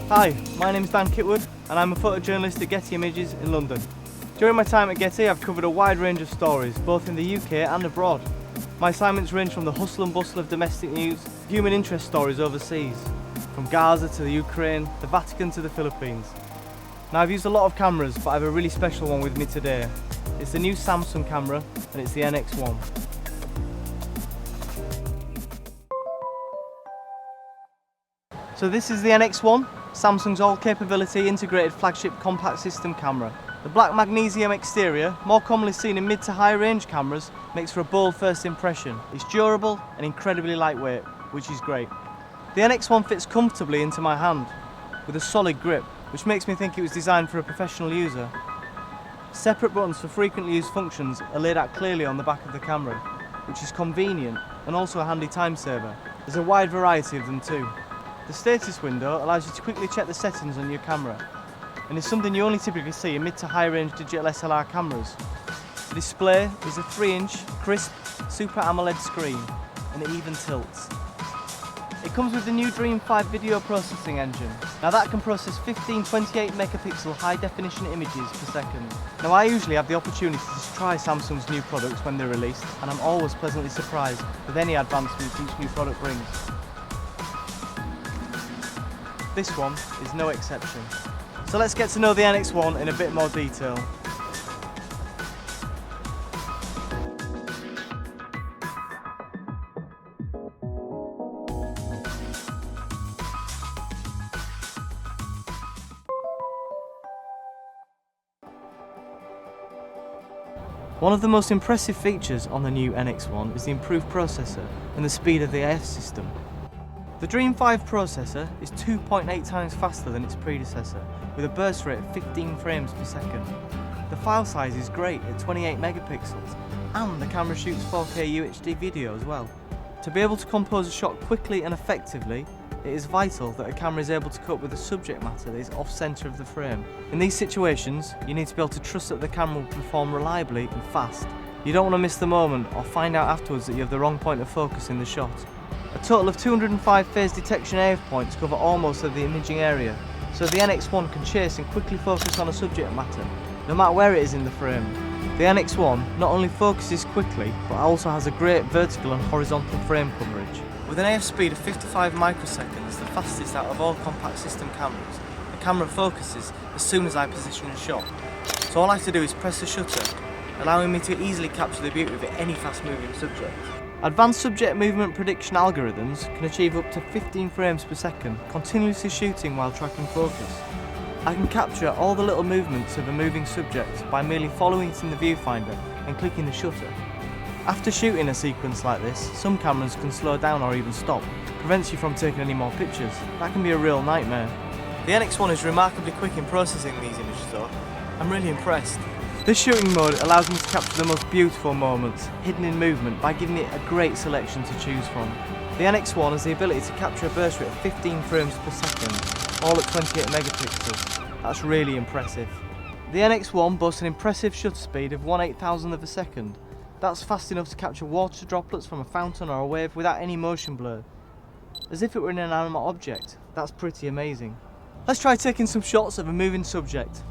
Hi, my name is Dan Kitwood and I'm a photojournalist at Getty Images in London. During my time at Getty, I've covered a wide range of stories, both in the UK and abroad. My assignments range from the hustle and bustle of domestic news, human interest stories overseas, from Gaza to the Ukraine, the Vatican to the Philippines. Now I've used a lot of cameras, but I have a really special one with me today. It's the new Samsung camera and it's the NX1. So this is the NX1, Samsung's all-capability integrated flagship compact system camera. The black magnesium exterior, more commonly seen in mid to high range cameras, makes for a bold first impression. It's durable and incredibly lightweight, which is great. The NX1 fits comfortably into my hand, with a solid grip, which makes me think it was designed for a professional user. Separate buttons for frequently used functions are laid out clearly on the back of the camera, which is convenient and also a handy time saver. There's a wide variety of them too. The status window allows you to quickly check the settings on your camera, and is something you only typically see in mid to high range digital SLR cameras. The display is a 3-inch crisp Super AMOLED screen and it even tilts. It comes with the new Dream 5 video processing engine. Now that can process 15 28 megapixel high definition images per second. Now I usually have the opportunity to try Samsung's new products when they're released, and I'm always pleasantly surprised with any advancements each new product brings. This one is no exception. So let's get to know the NX1 in a bit more detail. One of the most impressive features on the new NX1 is the improved processor and the speed of the AF system. The Dream 5 processor is 2.8 times faster than its predecessor, with a burst rate of 15 frames per second. The file size is great at 28 megapixels, and the camera shoots 4K UHD video as well. To be able to compose a shot quickly and effectively, it is vital that a camera is able to cope with the subject matter that is off-center of the frame. In these situations, you need to be able to trust that the camera will perform reliably and fast. You don't want to miss the moment or find out afterwards that you have the wrong point of focus in the shot. A total of 205 phase detection AF points cover almost of the imaging area, so the NX1 can chase and quickly focus on a subject matter, no matter where it is in the frame. The NX1 not only focuses quickly, but also has a great vertical and horizontal frame coverage. With an AF speed of 55 microseconds, the fastest out of all compact system cameras, the camera focuses as soon as I position a shot. So all I have to do is press the shutter, allowing me to easily capture the beauty of any fast-moving subject. Advanced subject movement prediction algorithms can achieve up to 15 frames per second, continuously shooting while tracking focus. I can capture all the little movements of a moving subject by merely following it in the viewfinder and clicking the shutter. After shooting a sequence like this, some cameras can slow down or even stop. It prevents you from taking any more pictures. That can be a real nightmare. The NX1 is remarkably quick in processing these images though. I'm really impressed. This shooting mode allows me to capture the most beautiful moments, hidden in movement, by giving it a great selection to choose from. The NX1 has the ability to capture a burst rate of 15 frames per second, all at 28 megapixels. That's really impressive. The NX1 boasts an impressive shutter speed of 1/8000th of a second. That's fast enough to capture water droplets from a fountain or a wave without any motion blur, as if it were an inanimate object. That's pretty amazing. Let's try taking some shots of a moving subject.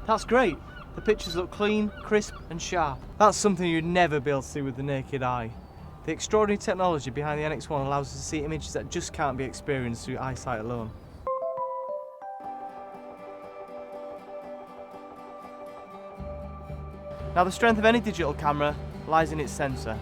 That's great. The pictures look clean, crisp and sharp. That's something you'd never be able to see with the naked eye. The extraordinary technology behind the NX1 allows us to see images that just can't be experienced through eyesight alone. Now the strength of any digital camera lies in its sensor.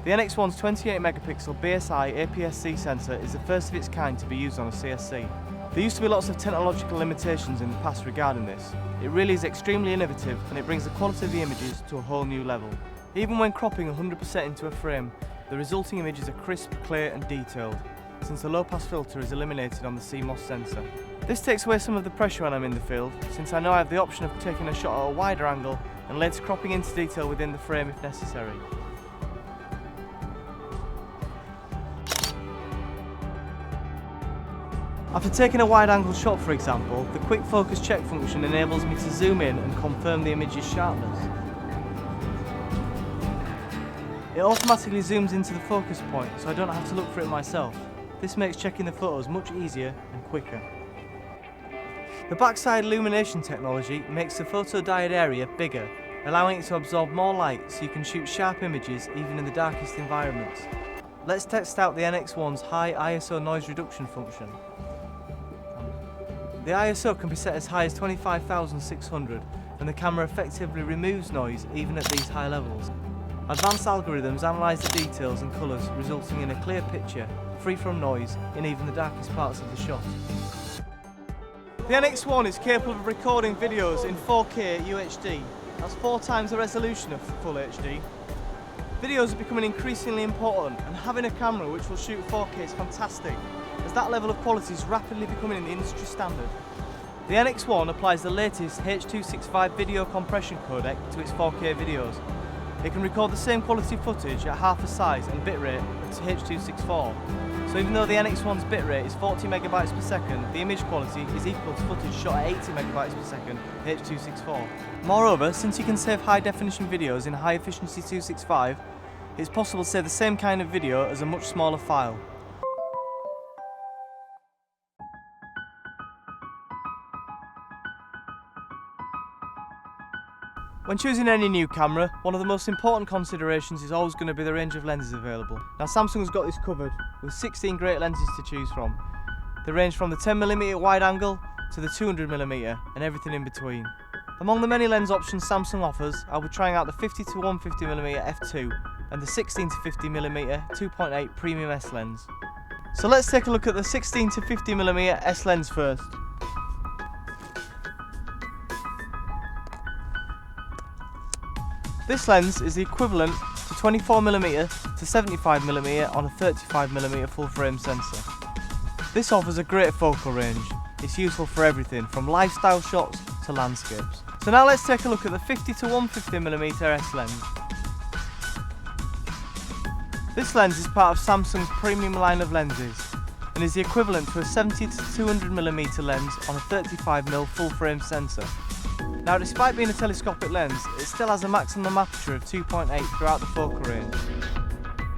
The NX1's 28 megapixel BSI APS-C sensor is the first of its kind to be used on a CSC. There used to be lots of technological limitations in the past regarding this. It really is extremely innovative and it brings the quality of the images to a whole new level. Even when cropping 100% into a frame, the resulting images are crisp, clear and detailed, since the low-pass filter is eliminated on the CMOS sensor. This takes away some of the pressure when I'm in the field, since I know I have the option of taking a shot at a wider angle and later cropping into detail within the frame if necessary. After taking a wide-angle shot, for example, the quick focus check function enables me to zoom in and confirm the image's sharpness. It automatically zooms into the focus point, so I don't have to look for it myself. This makes checking the photos much easier and quicker. The backside illumination technology makes the photodiode area bigger, allowing it to absorb more light so you can shoot sharp images even in the darkest environments. Let's test out the NX1's high ISO noise reduction function. The ISO can be set as high as 25,600 and the camera effectively removes noise even at these high levels. Advanced algorithms analyse the details and colours, resulting in a clear picture, free from noise, in even the darkest parts of the shot. The NX1 is capable of recording videos in 4K UHD. That's 4 times the resolution of Full HD. Videos are becoming increasingly important, and having a camera which will shoot 4K is fantastic, as that level of quality is rapidly becoming the industry standard. The NX1 applies the latest H.265 video compression codec to its 4K videos. It can record the same quality footage at half the size and bitrate of H.264. So even though the NX1's bitrate is 40 megabytes per second, the image quality is equal to footage shot at 80 megabytes per second H.264. Moreover, since you can save high definition videos in high efficiency 265, it's possible to save the same kind of video as a much smaller file. When choosing any new camera, one of the most important considerations is always going to be the range of lenses available. Now Samsung's got this covered with 16 great lenses to choose from. They range from the 10mm wide angle to the 200mm and everything in between. Among the many lens options Samsung offers, I'll be trying out the 50 to 150mm f2 and the 16 to 50mm 2.8 premium S lens. So let's take a look at the 16 to 50mm S lens first. This lens is the equivalent to 24mm to 75mm on a 35mm full frame sensor. This offers a great focal range. It's useful for everything from lifestyle shots to landscapes. So now let's take a look at the 50 to 150mm S lens. This lens is part of Samsung's premium line of lenses and is the equivalent to a 70 to 200mm lens on a 35mm full frame sensor. Now, despite being a telescopic lens, it still has a maximum aperture of 2.8 throughout the focal range.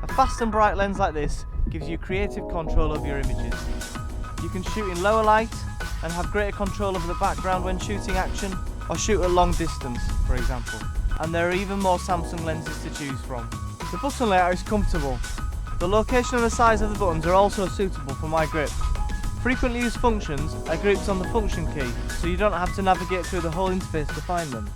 A fast and bright lens like this gives you creative control over your images. You can shoot in lower light and have greater control over the background when shooting action, or shoot at long distance, for example. And there are even more Samsung lenses to choose from. The button layout is comfortable. The location and the size of the buttons are also suitable for my grip. Frequently used functions are grouped on the function key, so you don't have to navigate through the whole interface to find them.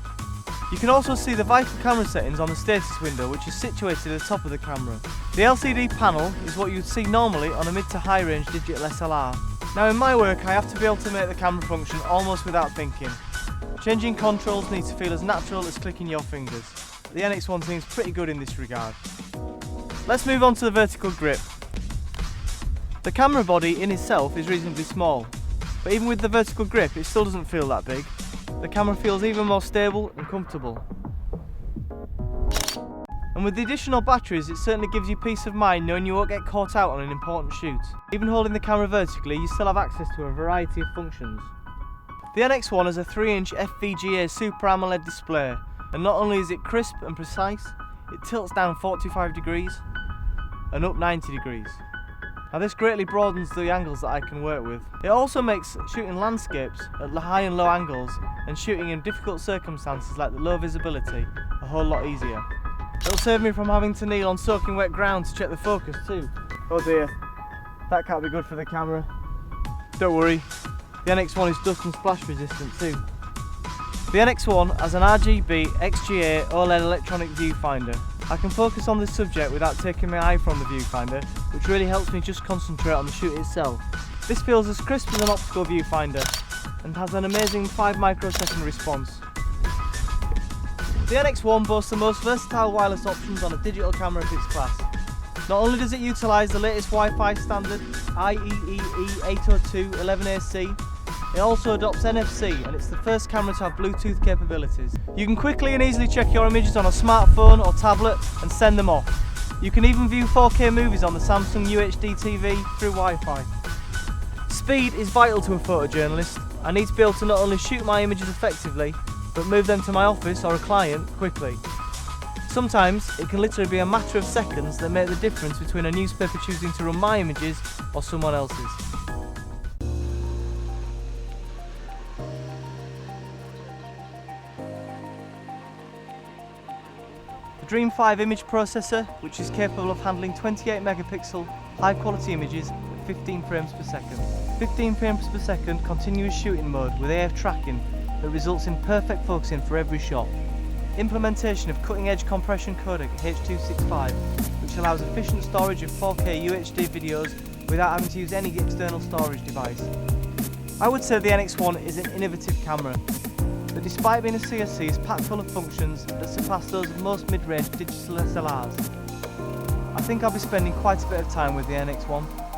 You can also see the vital camera settings on the status window, which is situated at the top of the camera. The LCD panel is what you'd see normally on a mid to high range digital SLR. Now in my work I have to be able to make the camera function almost without thinking. Changing controls need to feel as natural as clicking your fingers. The NX1 seems pretty good in this regard. Let's move on to the vertical grip. The camera body in itself is reasonably small, but even with the vertical grip it still doesn't feel that big. The camera feels even more stable and comfortable. And with the additional batteries, it certainly gives you peace of mind knowing you won't get caught out on an important shoot. Even holding the camera vertically, you still have access to a variety of functions. The NX1 has a 3-inch FVGA Super AMOLED display, and not only is it crisp and precise, it tilts down 45 degrees and up 90 degrees. Now this greatly broadens the angles that I can work with. It also makes shooting landscapes at high and low angles and shooting in difficult circumstances like the low visibility a whole lot easier. It'll save me from having to kneel on soaking wet ground to check the focus too. Oh dear, that can't be good for the camera. Don't worry, the NX1 is dust and splash resistant too. The NX1 has an RGB XGA OLED electronic viewfinder. I can focus on this subject without taking my eye from the viewfinder, which really helps me just concentrate on the shoot itself. This feels as crisp as an optical viewfinder and has an amazing 5 microsecond response. The NX1 boasts the most versatile wireless options on a digital camera of its class. Not only does it utilise the latest Wi-Fi standard IEEE 802.11ac, it also adopts NFC, and it's the first camera to have Bluetooth capabilities. You can quickly and easily check your images on a smartphone or tablet and send them off. You can even view 4K movies on the Samsung UHD TV through Wi-Fi. Speed is vital to a photojournalist. I need to be able to not only shoot my images effectively, but move them to my office or a client quickly. Sometimes it can literally be a matter of seconds that make the difference between a newspaper choosing to run my images or someone else's. Dream 5 image processor, which is capable of handling 28 megapixel high quality images at 15 frames per second. 15 frames per second continuous shooting mode with AF tracking that results in perfect focusing for every shot. Implementation of cutting edge compression codec H.265, which allows efficient storage of 4K UHD videos without having to use any external storage device. I would say the NX1 is an innovative camera that, despite being a CSC, is packed full of functions that surpass those of most mid-range digital SLRs. I think I'll be spending quite a bit of time with the NX1.